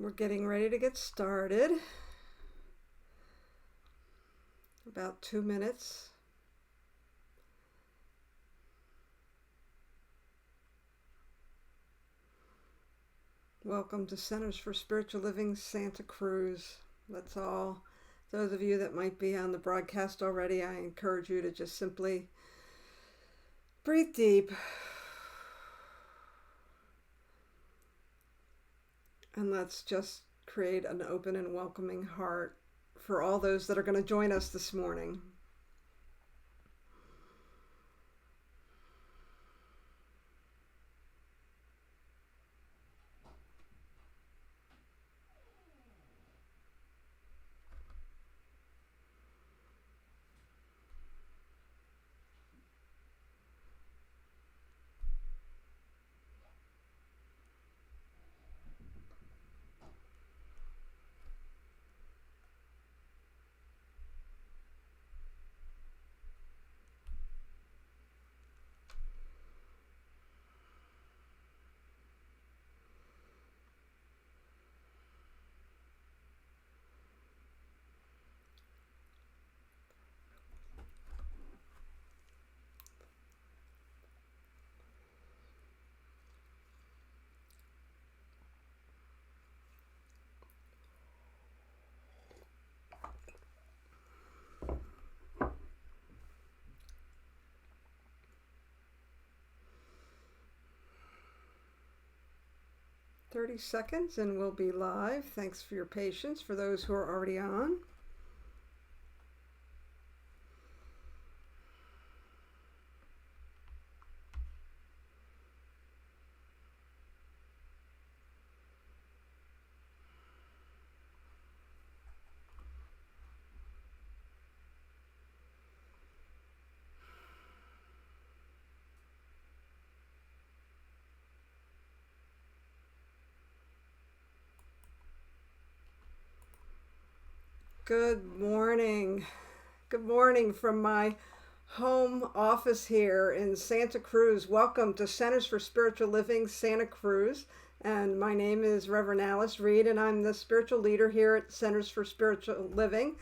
We're getting ready to get started. About 2 minutes. Welcome to Centers for Spiritual Living, Santa Cruz. Let's all, those of you that might be on the broadcast already, I encourage you to just simply breathe deep. And let's just create an open and welcoming heart for all those that are going to join us this morning. "30 seconds and we'll be live. Thanks for your patience for those who are already on. Good morning. Good morning from my home office here in Santa Cruz. Welcome to Centers for Spiritual Living, Santa Cruz. And my name is Reverend Alice Reed, and I'm the spiritual leader here at Centers for Spiritual Living.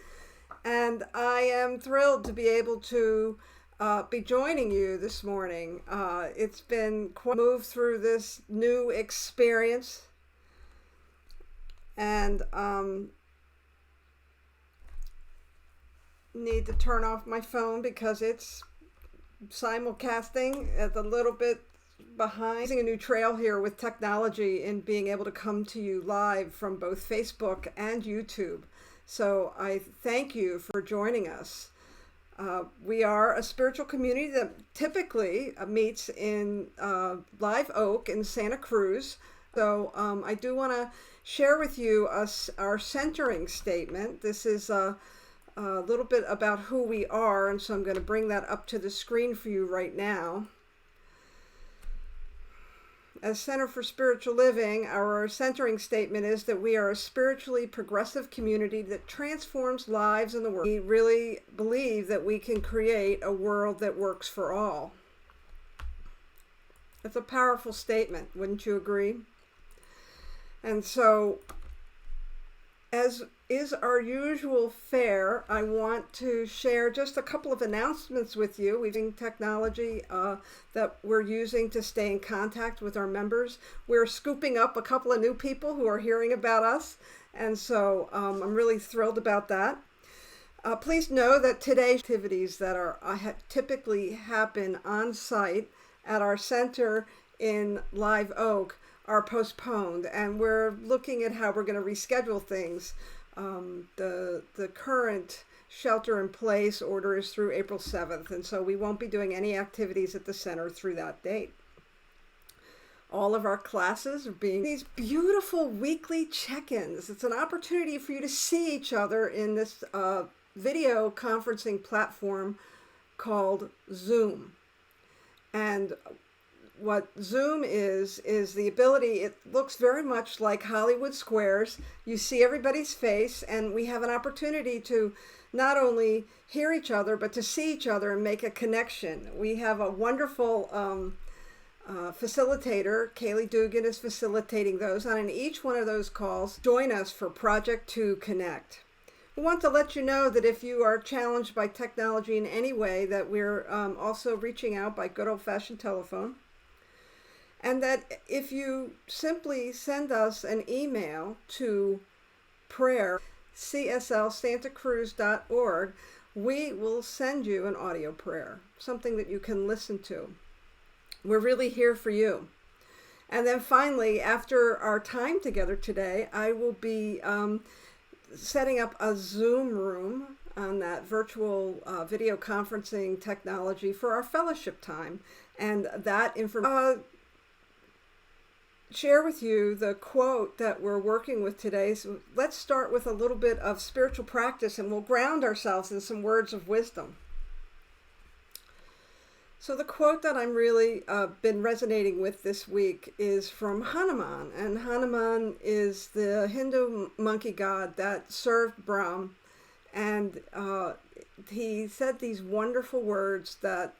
And I am thrilled to be able to be joining you this morning. It's been quite a move through this new experience. And need to turn off my phone because it's simulcasting at a little bit behind. Using a new trail here with technology and being able to come to you live from both Facebook and YouTube. So I thank you for joining us. We are a spiritual community that typically meets in Live Oak in Santa Cruz. So I do want to share with you our centering statement. This is a little bit about who we are, and so I'm going to bring that up to the screen for you right now. As Center for Spiritual Living, our centering statement is that we are a spiritually progressive community that transforms lives in the world. We really believe that we can create a world that works for all. That's a powerful statement, wouldn't you agree? And so, as is our usual fare, I want to share just a couple of announcements with you. We're using technology that we're using to stay in contact with our members. We're scooping up a couple of new people who are hearing about us, and so I'm really thrilled about that. Please know that today's activities that typically happen on site at our center in Live Oak are postponed, and we're looking at how we're going to reschedule things. The current shelter in place order is through April 7th, and so we won't be doing any activities at the center through that date. All of our classes are being these beautiful weekly check-ins. It's an opportunity for you to see each other in this video conferencing platform called Zoom. And what Zoom is the ability, it looks very much like Hollywood Squares. You see everybody's face, and we have an opportunity to not only hear each other, but to see each other and make a connection. We have a wonderful facilitator. Kaylee Dugan is facilitating those. And in each one of those calls, join us for Project to Connect. We want to let you know that if you are challenged by technology in any way, that we're also reaching out by good old-fashioned telephone. And that if you simply send us an email to prayer, CSLsantacruz.org, we will send you an audio prayer, something that you can listen to. We're really here for you. And then finally, after our time together today, I will be setting up a Zoom room on that virtual video conferencing technology for our fellowship time. And that information, share with you the quote that we're working with today. So let's start with a little bit of spiritual practice, and we'll ground ourselves in some words of wisdom. So the quote that I'm really been resonating with this week is from Hanuman. And Hanuman is the Hindu monkey god that served Brahm. And he said these wonderful words that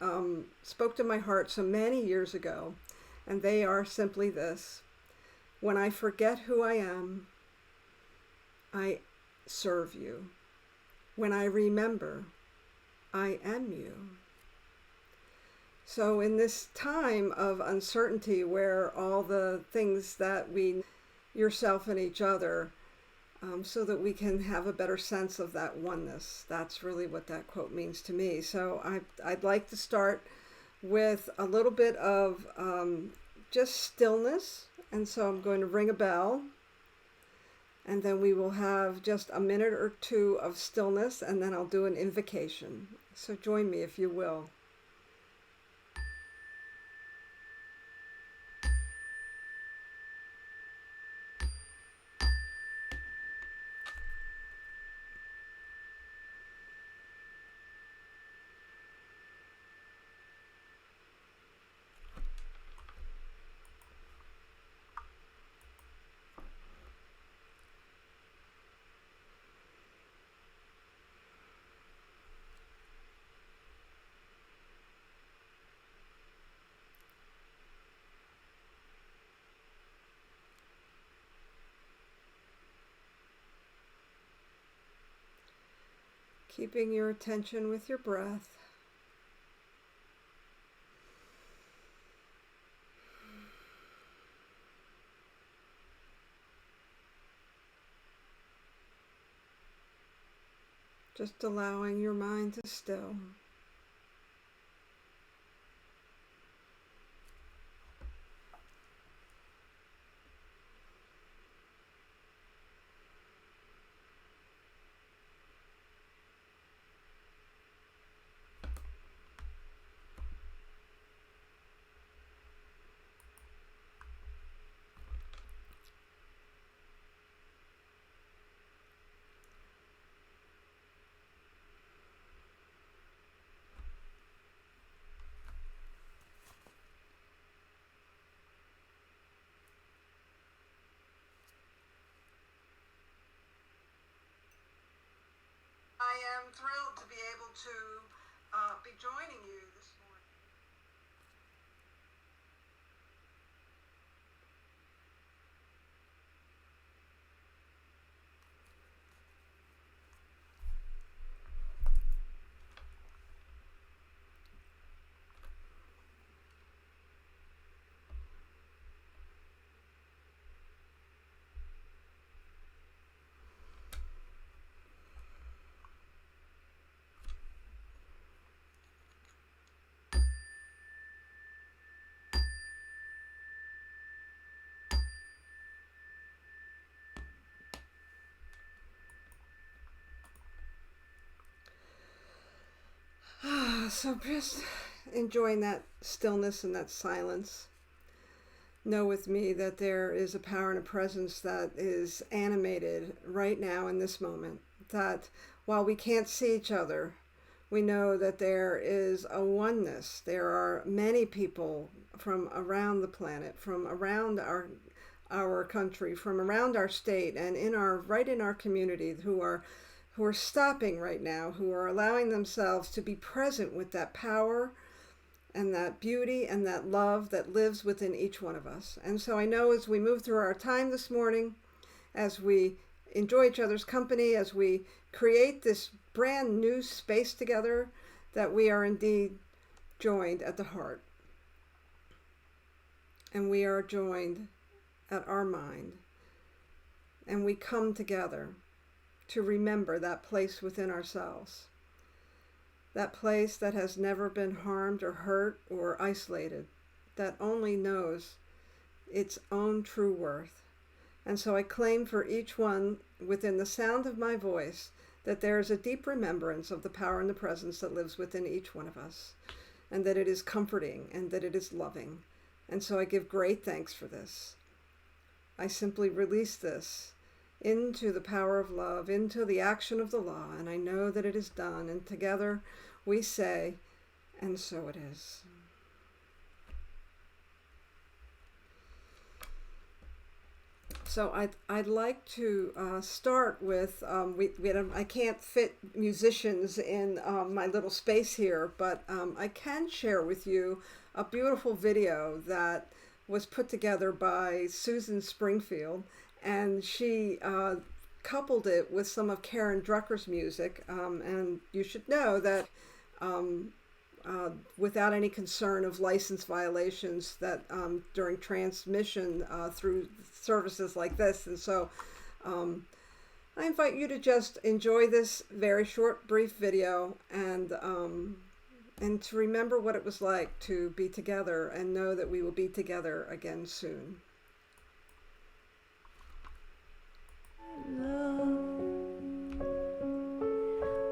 spoke to my heart so many years ago. And they are simply this: when I forget who I am, I serve you. When I remember, I am you. So in this time of uncertainty, where all the things that we, yourself and each other, so that we can have a better sense of that oneness, that's really what that quote means to me. So I'd like to start with a little bit of just stillness. And so I'm going to ring a bell, and then we will have just a minute or two of stillness, and then I'll do an invocation. So join me if you will. Keeping your attention with your breath. Just allowing your mind to still. I am thrilled to be able to be joining you this morning. So just enjoying that stillness and that silence. Know with me that there is a power and a presence that is animated right now in this moment. That while we can't see each other, we know that there is a oneness. There are many people from around the planet, from around our country, from around our state, and right in our community who are stopping right now, who are allowing themselves to be present with that power and that beauty and that love that lives within each one of us. And so I know as we move through our time this morning, as we enjoy each other's company, as we create this brand new space together, that we are indeed joined at the heart. And we are joined at our mind. And we come together to remember that place within ourselves. That place that has never been harmed or hurt or isolated, that only knows its own true worth. And so I claim for each one within the sound of my voice that there is a deep remembrance of the power and the presence that lives within each one of us, and that it is comforting and that it is loving. And so I give great thanks for this. I simply release this into the power of love, into the action of the law, and I know that it is done, and together we say, and so it is. So I'd like to start with, I can't fit musicians in my little space here, but I can share with you a beautiful video that was put together by Susan Springfield, and she coupled it with some of Karen Drucker's music, and you should know that without any concern of license violations that during transmission through services like this. And so I invite you to just enjoy this very short, brief video, and to remember what it was like to be together and know that we will be together again soon.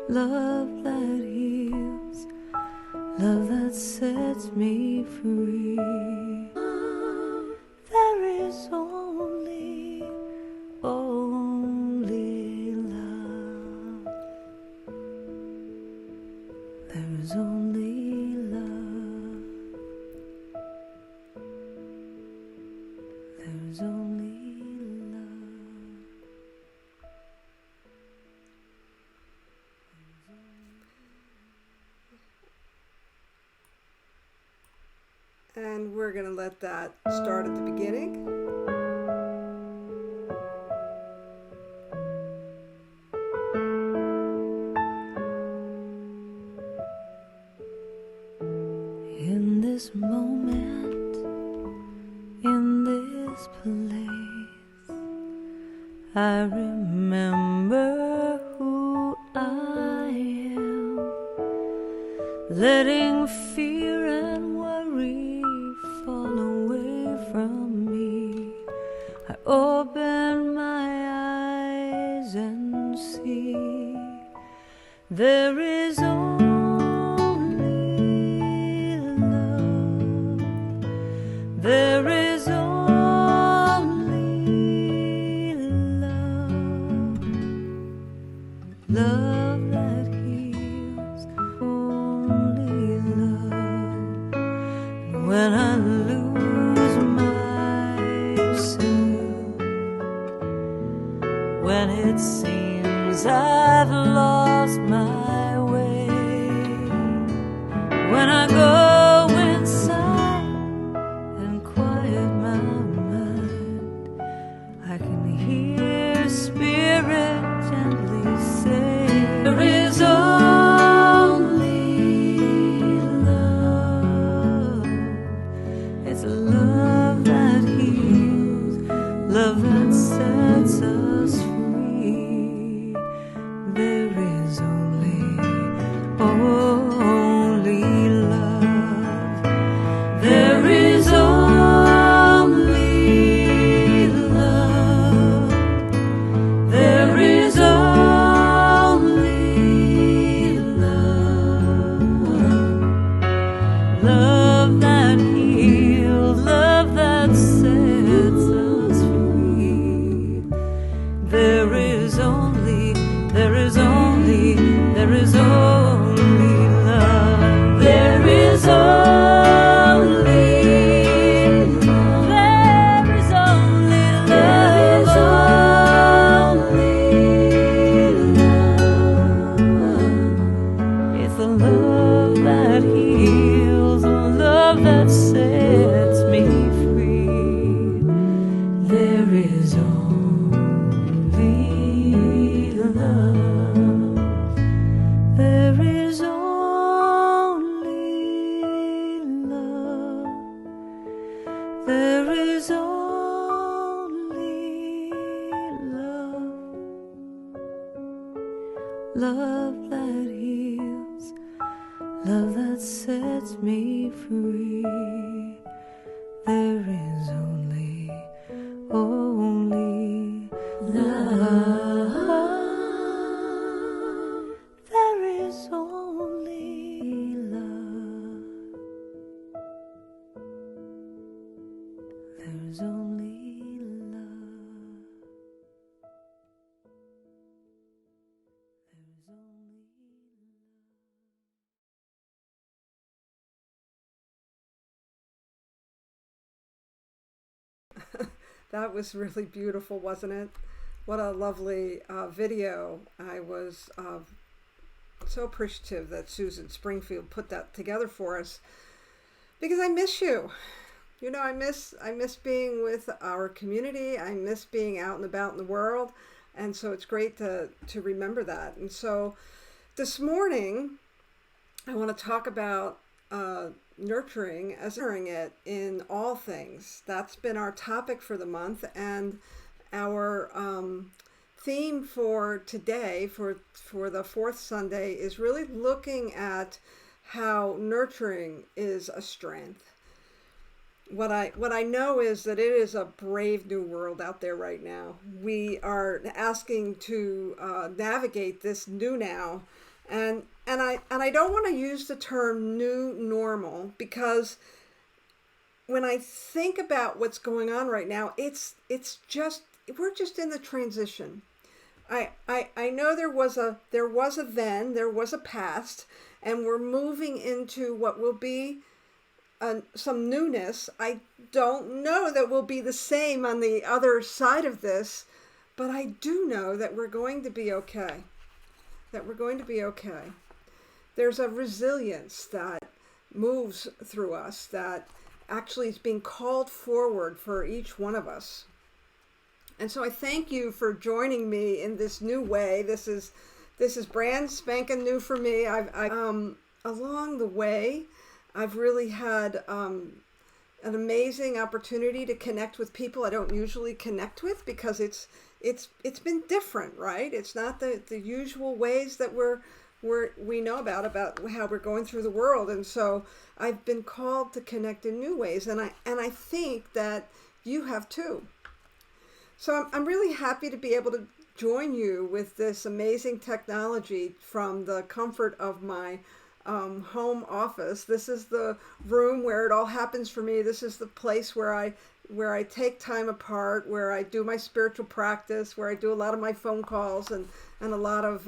Love that heals, love that sets me free. There is only love. There is only love. There is only love. And we're going to let that start at the beginning. In this moment, in this place, I remember who I am, letting fear and worry fall away from me. I open my eyes and see there is only love. There is only love. Love that heals, only love. When I lose myself, when it seems I've lost my way, when I go inside and quiet my mind, I can hear Spirit gently say, there is only love. It's love that heals, love that sets us free. There is only love. There is only love. There is only love. Love that heals, love that sets us free. There is only love. There is only love. There is only love. There is only love. It's the love that heals, love that heals, love that sets me free. There is only love. There is only love. There's only love. There's only That was really beautiful, wasn't it? What a lovely video. I was so appreciative that Susan Springfield put that together for us, because I miss you. You know, I miss being with our community. I miss being out and about in the world. And so it's great to remember that. And so this morning, I want to talk about nurturing it in all things. That's been our topic for the month, and our theme for today, for the fourth Sunday, is really looking at how nurturing is a strength. What I know is that it is a brave new world out there right now. We are asking to navigate this new now. And I don't want to use the term new normal, because when I think about what's going on right now, we're just in the transition. I know there was a then, there was a past, and we're moving into what will be some newness. I don't know that we'll be the same on the other side of this, but I do know that we're going to be okay. There's a resilience that moves through us that actually is being called forward for each one of us. And so I thank you for joining me in this new way. This is brand spanking new for me. Along the way, I've really had an amazing opportunity to connect with people I don't usually connect with, because it's been different, right? It's not the usual ways that we know about how we're going through the world. And so I've been called to connect in new ways, and I think that you have too. So I'm really happy to be able to join you with this amazing technology from the comfort of my home office. This is the room where it all happens for me. This is the place where I take time apart, where I do my spiritual practice, where I do a lot of my phone calls and a lot of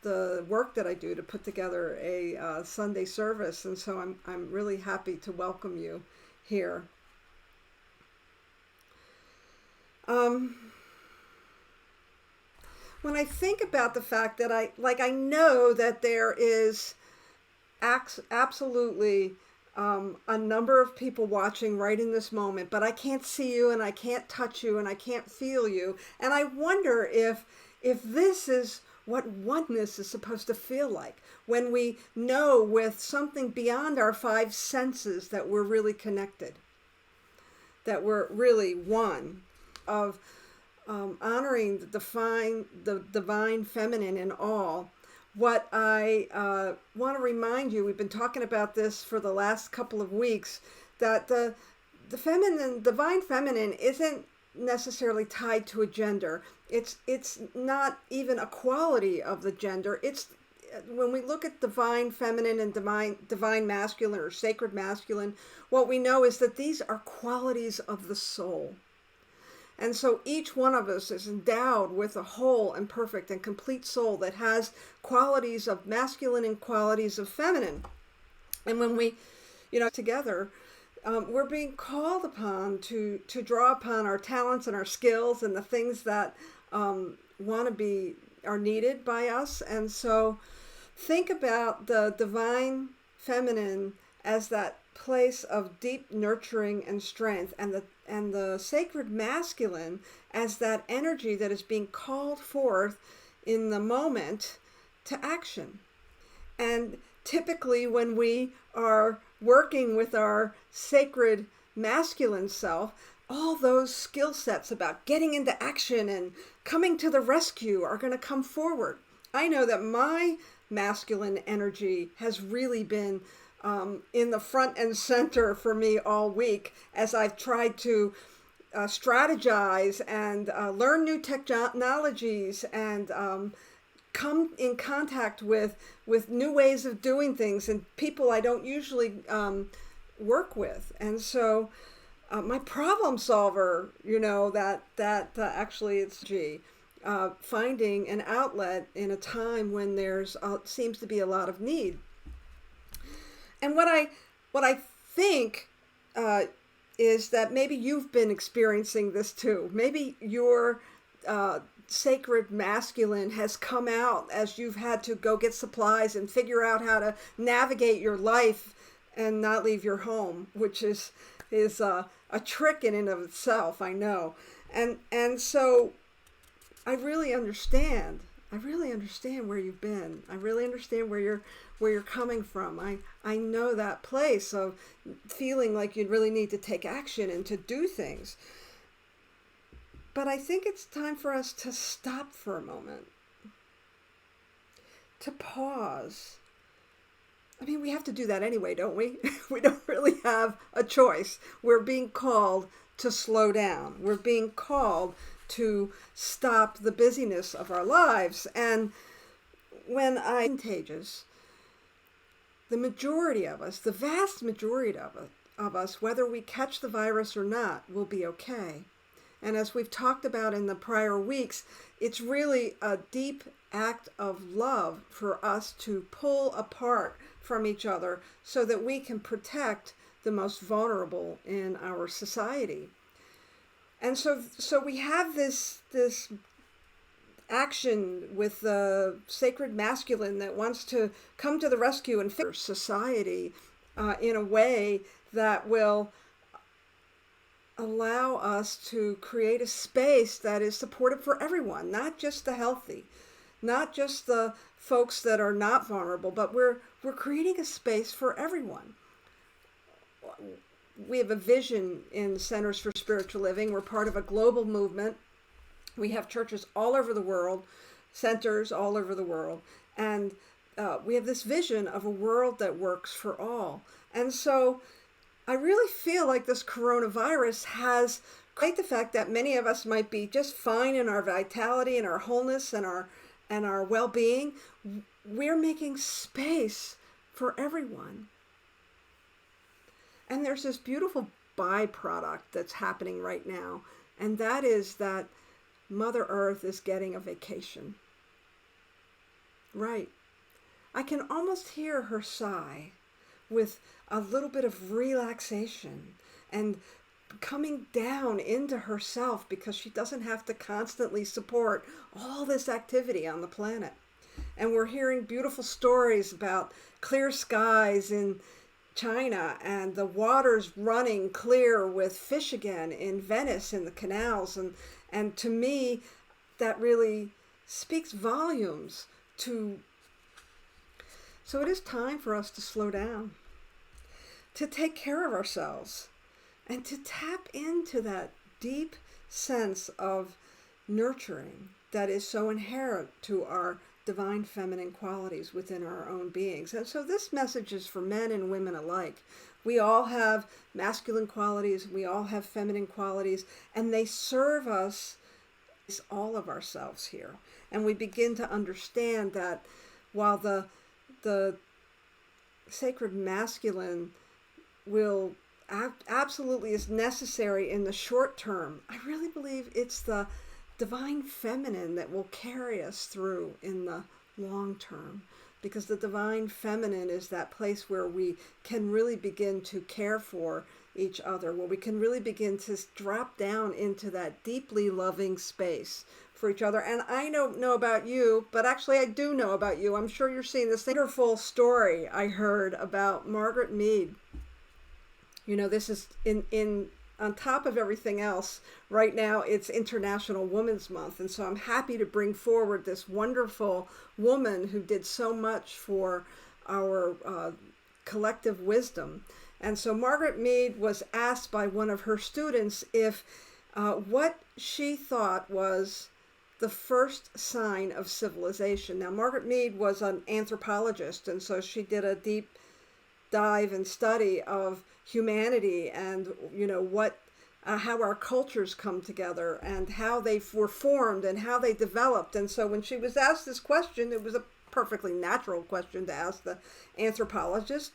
the work that I do to put together a Sunday service. And so I'm really happy to welcome you here. When I think about the fact that I know that there is absolutely a number of people watching right in this moment, but I can't see you, and I can't touch you, and I can't feel you. And I wonder if this is what oneness is supposed to feel like, when we know with something beyond our five senses that we're really connected, that we're really one, of honoring the divine feminine in all. What I want to remind you, we've been talking about this for the last couple of weeks, that the divine feminine isn't necessarily tied to a gender. It's not even a quality of the gender. It's, when we look at divine feminine and divine masculine or sacred masculine, what we know is that these are qualities of the soul. And so each one of us is endowed with a whole and perfect and complete soul that has qualities of masculine and qualities of feminine. And when we, together, we're being called upon to draw upon our talents and our skills and the things that are needed by us. And so think about the divine feminine as that place of deep nurturing and strength, and the sacred masculine as that energy that is being called forth in the moment to action. And typically when we are working with our sacred masculine self, all those skill sets about getting into action and coming to the rescue are going to come forward. I know that my masculine energy has really been in the front and center for me all week as I've tried to strategize and learn new technologies and come in contact with new ways of doing things and people I don't usually work with. And so my problem solver, that actually it's finding an outlet in a time when there's seems to be a lot of need. And what I think is that maybe you've been experiencing this too. Maybe your sacred masculine has come out as you've had to go get supplies and figure out how to navigate your life and not leave your home, which is a trick in and of itself, I know. And so I really understand where you've been. I really understand where you're coming from. I know that place of feeling like you really need to take action and to do things. But I think it's time for us to stop for a moment, to pause. I mean, we have to do that anyway, don't we? We don't really have a choice. We're being called to slow down. We're being called to stop the busyness of our lives. And when contagious, the majority of us, the vast majority of us, whether we catch the virus or not, will be okay. And as we've talked about in the prior weeks, it's really a deep act of love for us to pull apart from each other so that we can protect the most vulnerable in our society. And so we have this action with the sacred masculine that wants to come to the rescue and fix society in a way that will allow us to create a space that is supportive for everyone, not just the healthy, not just the folks that are not vulnerable, but we're creating a space for everyone. We have a vision in Centers for Spiritual Living. We're part of a global movement. We have churches all over the world, centers all over the world, and we have this vision of a world that works for all. And so I really feel like this coronavirus has quite the fact that many of us might be just fine in our vitality and our wholeness and our well-being. We're making space for everyone. And there's this beautiful byproduct that's happening right now, and that is that Mother Earth is getting a vacation. Right. I can almost hear her sigh with a little bit of relaxation and coming down into herself because she doesn't have to constantly support all this activity on the planet. And we're hearing beautiful stories about clear skies in China and the waters running clear with fish again in Venice in the canals. And to me, that really speaks volumes to... So it is time for us to slow down, to take care of ourselves, and to tap into that deep sense of nurturing that is so inherent to our divine feminine qualities within our own beings. And so this message is for men and women alike. We all have masculine qualities, we all have feminine qualities, and they serve us, all of ourselves here. And we begin to understand that while the sacred masculine will absolutely is necessary in the short term, I really believe it's the divine feminine that will carry us through in the long term, because the divine feminine is that place where we can really begin to care for each other, where we can really begin to drop down into that deeply loving space for each other. And I don't know about you, but actually I do know about you. I'm sure you're seeing this wonderful story I heard about Margaret Mead. You know, this is in on top of everything else, right now it's International Women's Month. And so I'm happy to bring forward this wonderful woman who did so much for our collective wisdom. And so Margaret Mead was asked by one of her students if what she thought was the first sign of civilization. Now, Margaret Mead was an anthropologist, and so she did a deep dive and study of humanity and, what how our cultures come together and how they were formed and how they developed. And so when she was asked this question, it was a perfectly natural question to ask the anthropologist.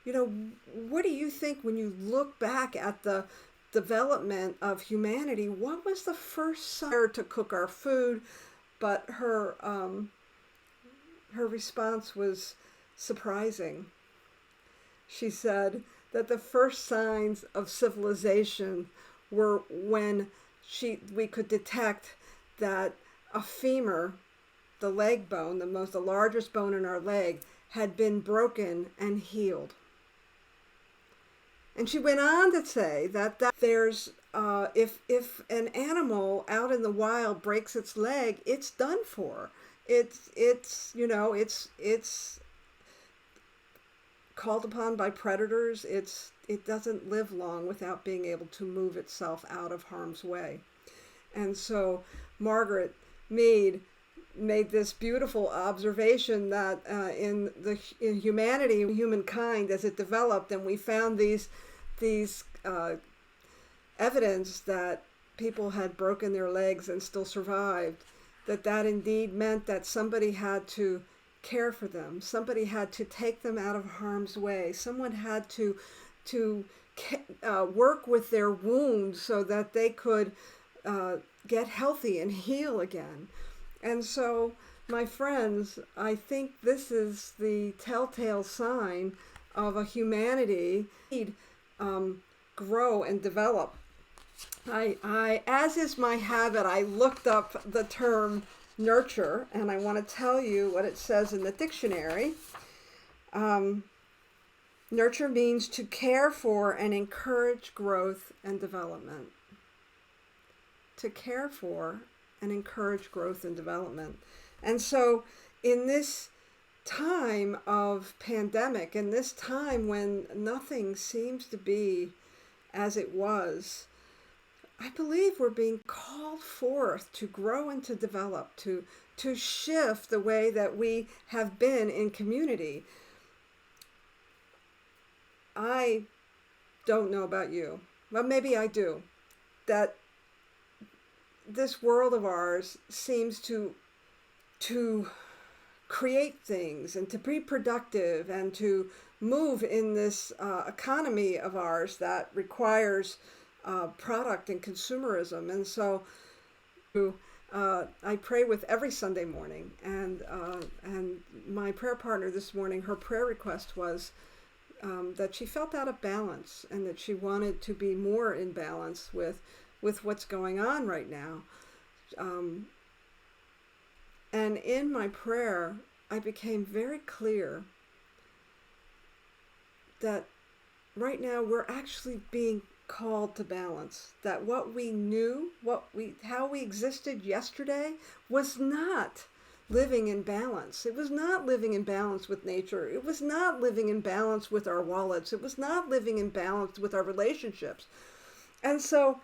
What do you think when you look back at the development of humanity? What was the first sign to cook our food? But her response was surprising. She said that the first signs of civilization were when we could detect that a femur, the leg bone, the largest bone in our leg, had been broken and healed. And she went on to say that there's if an animal out in the wild breaks its leg, it's done for. It's called upon by predators. It doesn't live long without being able to move itself out of harm's way. And so Margaret Mead made this beautiful observation that in humankind as it developed, and we found these evidence that people had broken their legs and still survived, that indeed meant that somebody had to care for them. Somebody had to take them out of harm's way. Someone had to work with their wounds so that they could get healthy and heal again. And so, my friends, I think this is the telltale sign of a humanity grow and develop. I, as is my habit, I looked up the term nurture, and I want to tell you what it says in the dictionary. Nurture means to care for and encourage growth and development. To care for and encourage growth and development. And so in this time of pandemic, in this time when nothing seems to be as it was, I believe we're being called forth to grow and to develop, to shift the way that we have been in community. I don't know about you, but maybe I do, that this world of ours seems to create things and to be productive and to move in this economy of ours that requires product and consumerism. And so I pray with every Sunday morning, and my prayer partner this morning, her prayer request was that she felt out of balance and that she wanted to be more in balance with what's going on right now. And in my prayer, I became very clear that right now we're actually being called to balance. That what we knew, how we existed yesterday was not living in balance. It was not living in balance with nature. It was not living in balance with our wallets. It was not living in balance with our relationships. And so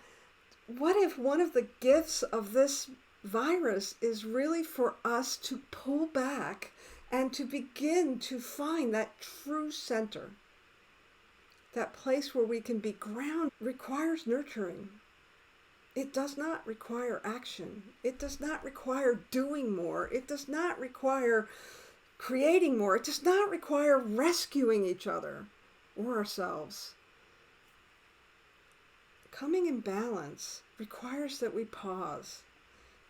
what if one of the gifts of this virus is really for us to pull back and to begin to find that true center, that place where we can be grounded? Requires nurturing. It does not require action. It does not require doing more. It does not require creating more. It does not require rescuing each other or ourselves. Coming in balance requires that we pause,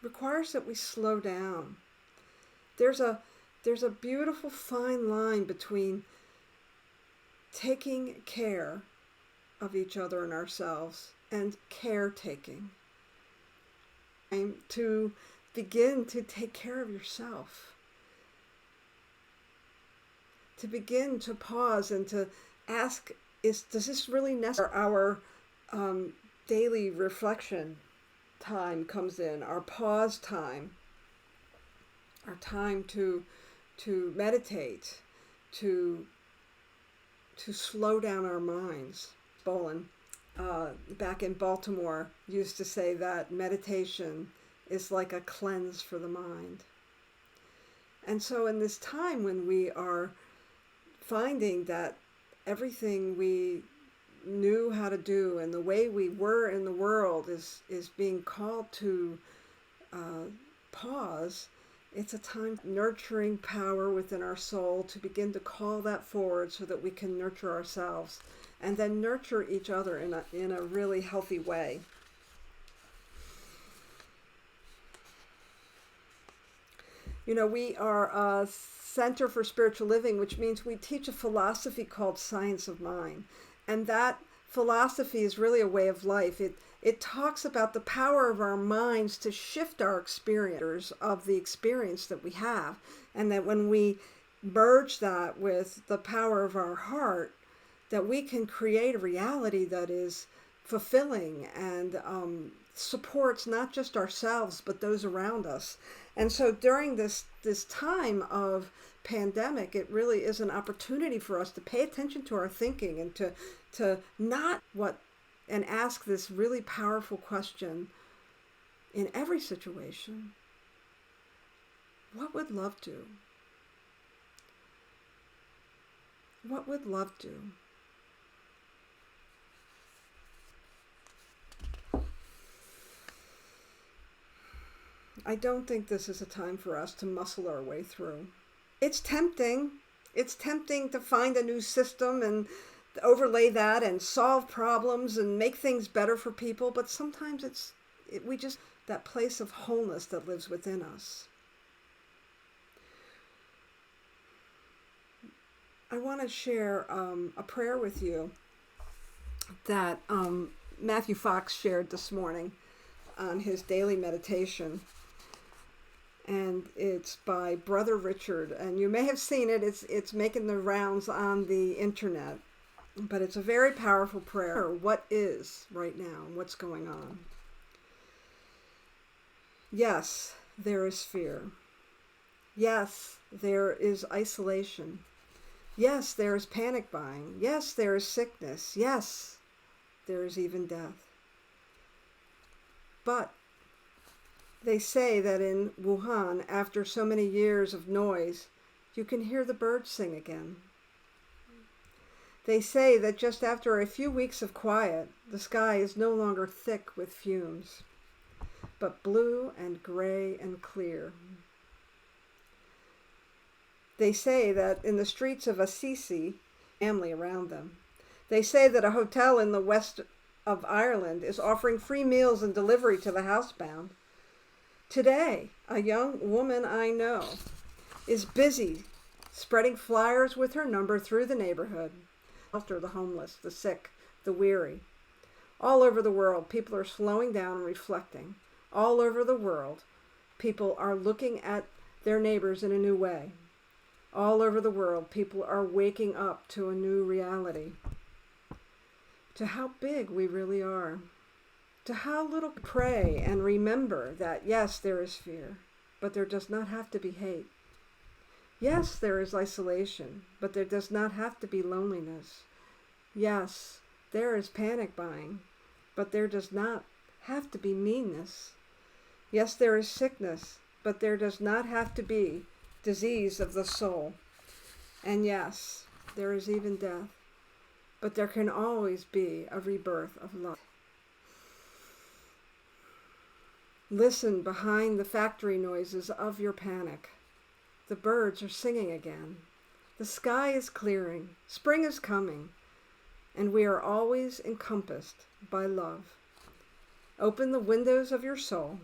requires that we slow down. There's a beautiful fine line between taking care of each other and ourselves and caretaking. And to begin to take care of yourself. To begin to pause and to ask, does this really necessary? Our daily reflection time comes in, our pause time, our time to meditate, to slow down our minds. Bolin, back in Baltimore, used to say that meditation is like a cleanse for the mind. And so in this time when we are finding that everything we knew how to do and the way we were in the world is being called to pause, it's a time nurturing power within our soul to begin to call that forward so that we can nurture ourselves and then nurture each other in a really healthy way. You know, we are a Center for Spiritual Living, which means we teach a philosophy called Science of Mind. And that philosophy is really a way of life. It talks about the power of our minds to shift our experience of the experience that we have. And that when we merge that with the power of our heart, that we can create a reality that is fulfilling and supports not just ourselves, but those around us. And so during this time of pandemic, it really is an opportunity for us to pay attention to our thinking and to not and ask this really powerful question in every situation. What would love do? What would love do? I don't think this is a time for us to muscle our way through. It's tempting. It's tempting to find a new system and overlay that and solve problems and make things better for people, but sometimes we just that place of wholeness that lives within us. I want to share a prayer with you that Matthew Fox shared this morning on his daily meditation. And it's by Brother Richard, and you may have seen it. It's making the rounds on the internet, but it's a very powerful prayer. What is right now? What's going on? Yes, there is fear. Yes, there is isolation. Yes, there is panic buying. Yes, there is sickness. Yes, there is even death. But they say that in Wuhan, after so many years of noise, you can hear the birds sing again. They say that just after a few weeks of quiet, the sky is no longer thick with fumes, but blue and gray and clear. They say that in the streets of Assisi, family around them. They say that a hotel in the west of Ireland is offering free meals and delivery to the housebound. Today, a young woman I know is busy spreading flyers with her number through the neighborhood. Shelter the homeless, the sick, the weary. All over the world, people are slowing down and reflecting. All over the world, people are looking at their neighbors in a new way. All over the world, people are waking up to a new reality, to how big we really are. To how little pray and remember that, yes, there is fear, but there does not have to be hate. Yes, there is isolation, but there does not have to be loneliness. Yes, there is panic buying, but there does not have to be meanness. Yes, there is sickness, but there does not have to be disease of the soul. And yes, there is even death, but there can always be a rebirth of love. Listen behind the factory noises of your panic. The birds are singing again. The sky is clearing. Spring is coming. And we are always encompassed by love. Open the windows of your soul.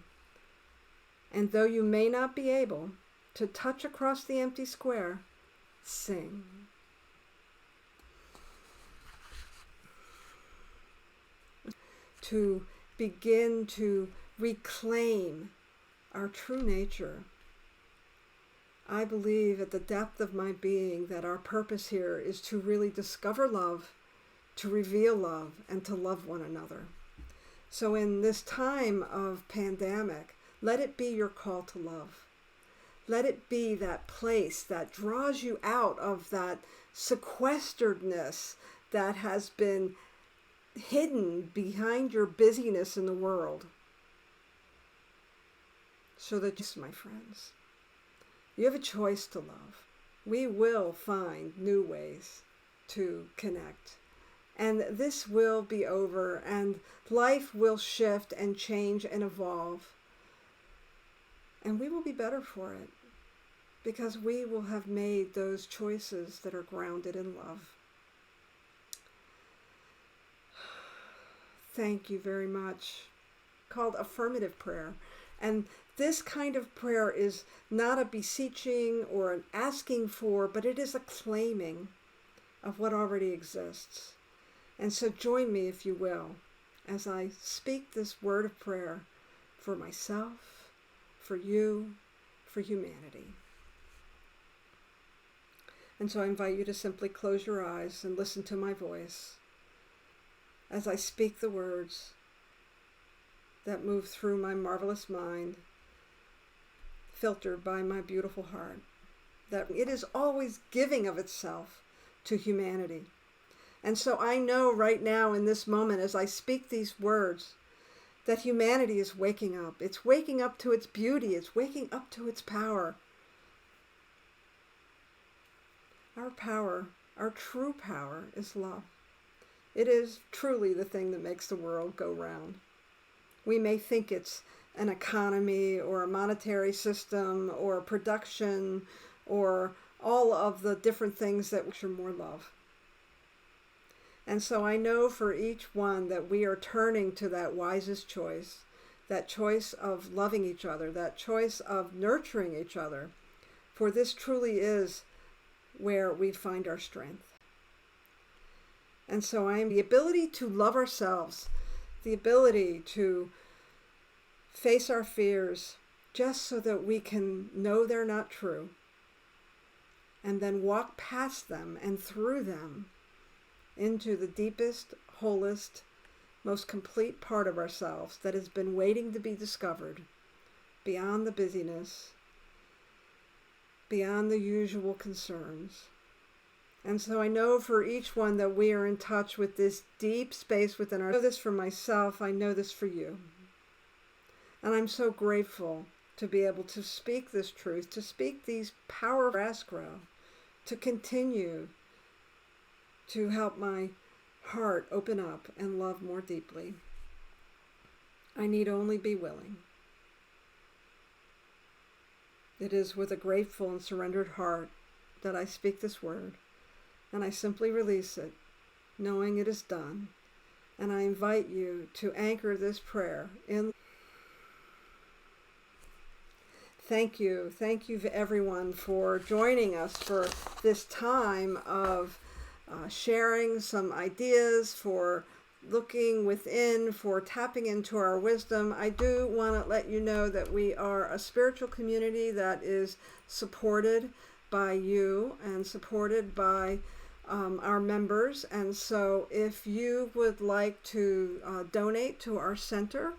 And though you may not be able to touch across the empty square, sing. To begin to reclaim our true nature. I believe at the depth of my being that our purpose here is to really discover love, to reveal love, and to love one another. So in this time of pandemic, let it be your call to love. Let it be that place that draws you out of that sequesteredness that has been hidden behind your busyness in the world. so that, my friends, you have a choice to love. We will find new ways to connect. And this will be over, and life will shift and change and evolve. And we will be better for it, because we will have made those choices that are grounded in love. Thank you very much. Called affirmative prayer. And this kind of prayer is not a beseeching or an asking for, but it is a claiming of what already exists. And so join me, if you will, as I speak this word of prayer for myself, for you, for humanity. And so I invite you to simply close your eyes and listen to my voice as I speak the words that move through my marvelous mind, filtered by my beautiful heart, that it is always giving of itself to humanity. And so I know right now in this moment as I speak these words that humanity is waking up. It's waking up to its beauty. It's waking up to its power. Our power, our true power, is love. It is truly the thing that makes the world go round. We may think it's an economy or a monetary system or production or all of the different things that are more love. And so I know for each one that we are turning to that wisest choice, that choice of loving each other, that choice of nurturing each other, for this truly is where we find our strength. And so I am the ability to love ourselves, the ability to face our fears just so that we can know they're not true, and then walk past them and through them into the deepest, wholest, most complete part of ourselves that has been waiting to be discovered, beyond the busyness, beyond the usual concerns. And so I know for each one that we are in touch with this deep space within our. I know this for myself, I know this for you. And I'm so grateful to be able to speak this truth, to speak these powerful grass grow, to continue to help my heart open up and love more deeply. I need only be willing. It is with a grateful and surrendered heart that I speak this word. And I simply release it, knowing it is done. And I invite you to anchor this prayer in. Thank you everyone for joining us for this time of sharing some ideas, for looking within, for tapping into our wisdom. I do want to let you know that we are a spiritual community that is supported by you and supported by our members. And so if you would like to donate to our center,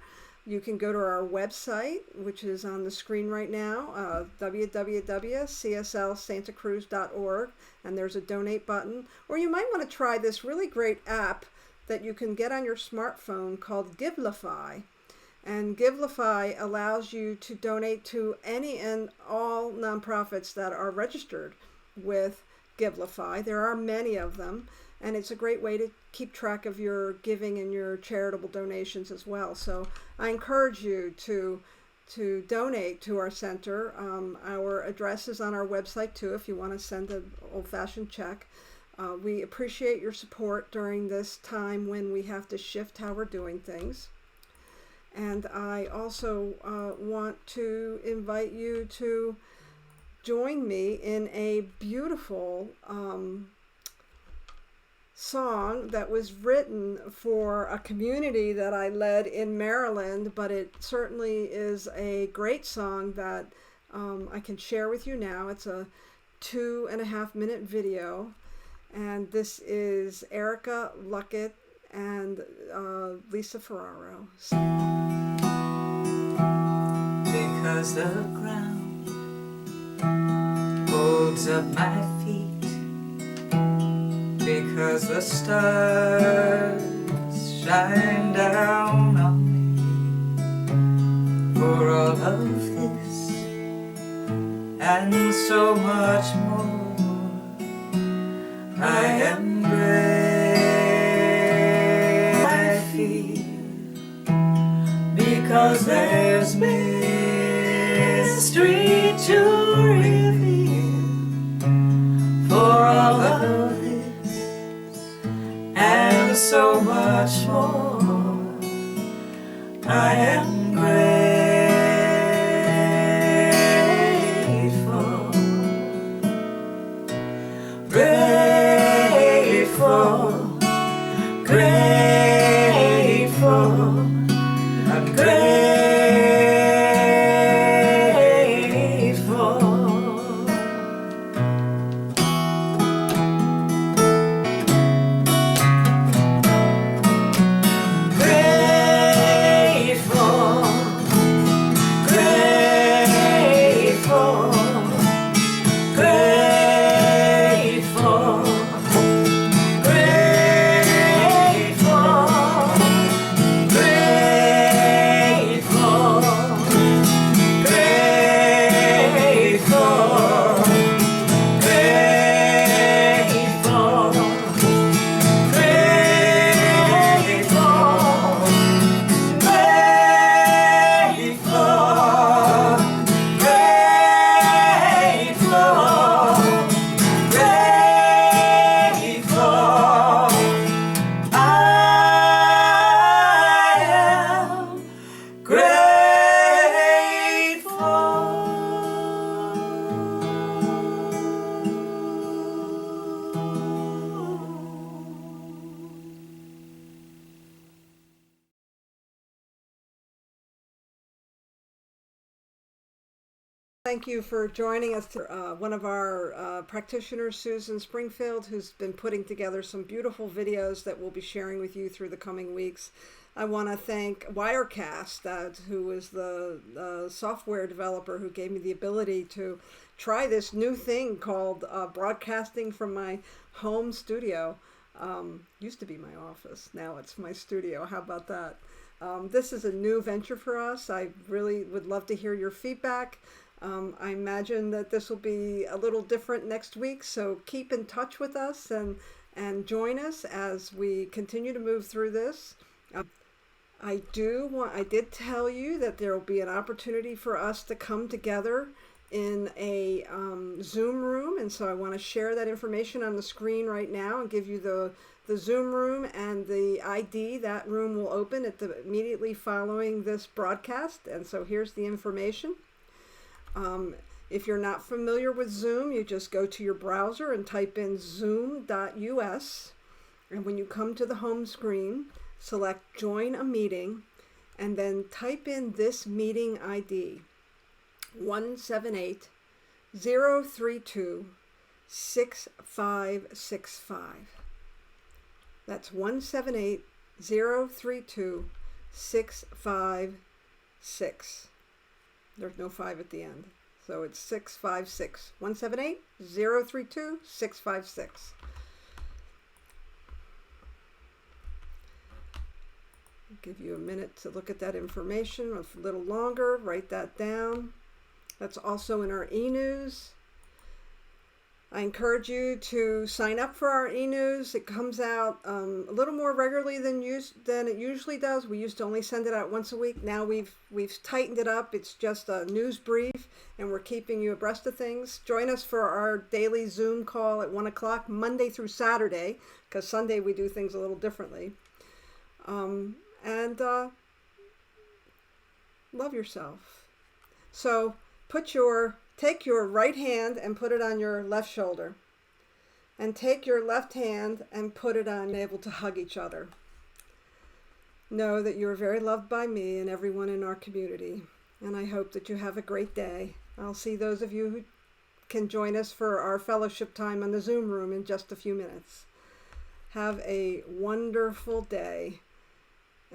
you can go to our website, which is on the screen right now, www.CSLsantacruz.org, and there's a donate button. Or you might want to try this really great app that you can get on your smartphone called Givelify. And Givelify allows you to donate to any and all nonprofits that are registered with Givelify. There are many of them, and it's a great way to keep track of your giving and your charitable donations as well. So I encourage you to donate to our center. Our address is on our website too if you want to send an old-fashioned check. We appreciate your support during this time when we have to shift how we're doing things. And I also want to invite you to join me in a beautiful song that was written for a community that I led in Maryland, but it certainly is a great song that I can share with you now. It's a 2.5-minute video, and this is Erica Luckett and Lisa Ferraro. Because the ground holds up my feet, because the stars shine down on me, for all of this and so much more. I am great. I feel because there's mystery to reveal. For all of this and so much more, I am grateful, grateful, grateful. I'm grateful. Thank you for joining us. One of our practitioners, Susan Springfield, who's been putting together some beautiful videos that we'll be sharing with you through the coming weeks. I want to thank Wirecast, who is the software developer who gave me the ability to try this new thing called broadcasting from my home studio. Used to be my office, now it's my studio. How about that? This is a new venture for us. I really would love to hear your feedback. I imagine that this will be a little different next week, so keep in touch with us and join us as we continue to move through this. I did tell you that there will be an opportunity for us to come together in a Zoom room, and so I want to share that information on the screen right now and give you the Zoom room and the ID. That room will open immediately following this broadcast, and so here's the information. If you're not familiar with Zoom, you just go to your browser and type in zoom.us, and when you come to the home screen, select Join a Meeting, and then type in this meeting ID, 178-032-6565. That's 178-032-656. There's no 5 at the end. So it's 656. 178-032-656. I'll give you a minute to look at that information, a little longer. Write that down. That's also in our e-news. I encourage you to sign up for our e-news. It comes out a little more regularly than it usually does. We used to only send it out once a week. Now we've tightened it up. It's just a news brief, and we're keeping you abreast of things. Join us for our daily Zoom call at 1 o'clock, Monday through Saturday, because Sunday we do things a little differently. And love yourself. So take your right hand and put it on your left shoulder. And take your left hand and put it on, able to hug each other. Know that you are very loved by me and everyone in our community. And I hope that you have a great day. I'll see those of you who can join us for our fellowship time on the Zoom room in just a few minutes. Have a wonderful day.